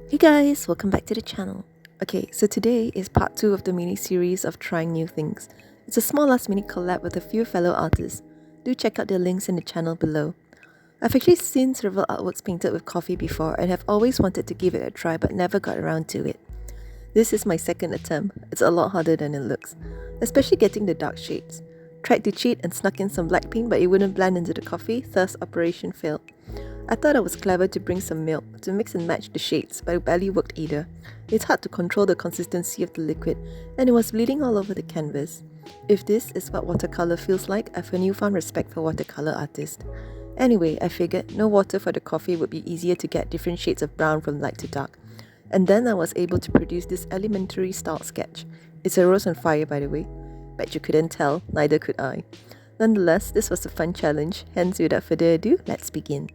Hey guys, welcome back to the channel. Okay, so today is part 2 of the mini-series of trying new things. It's a small last minute collab with a few fellow artists. Do check out their links in the channel below. I've actually seen several artworks painted with coffee before and have always wanted to give it a try but never got around to it. This is my second attempt. It's a lot harder than it looks, especially getting the dark shades. Tried to cheat and snuck in some black paint but it wouldn't blend into the coffee, thus operation failed. I thought it was clever to bring some milk to mix and match the shades, but it barely worked either. It's hard to control the consistency of the liquid, and it was bleeding all over the canvas. If this is what watercolor feels like, I've a newfound respect for watercolor artists. Anyway, I figured no water for the coffee would be easier to get different shades of brown from light to dark. And then I was able to produce this elementary style sketch. It's a rose on fire, by the way. Bet you couldn't tell, neither could I. Nonetheless, this was a fun challenge, hence without further ado, let's begin.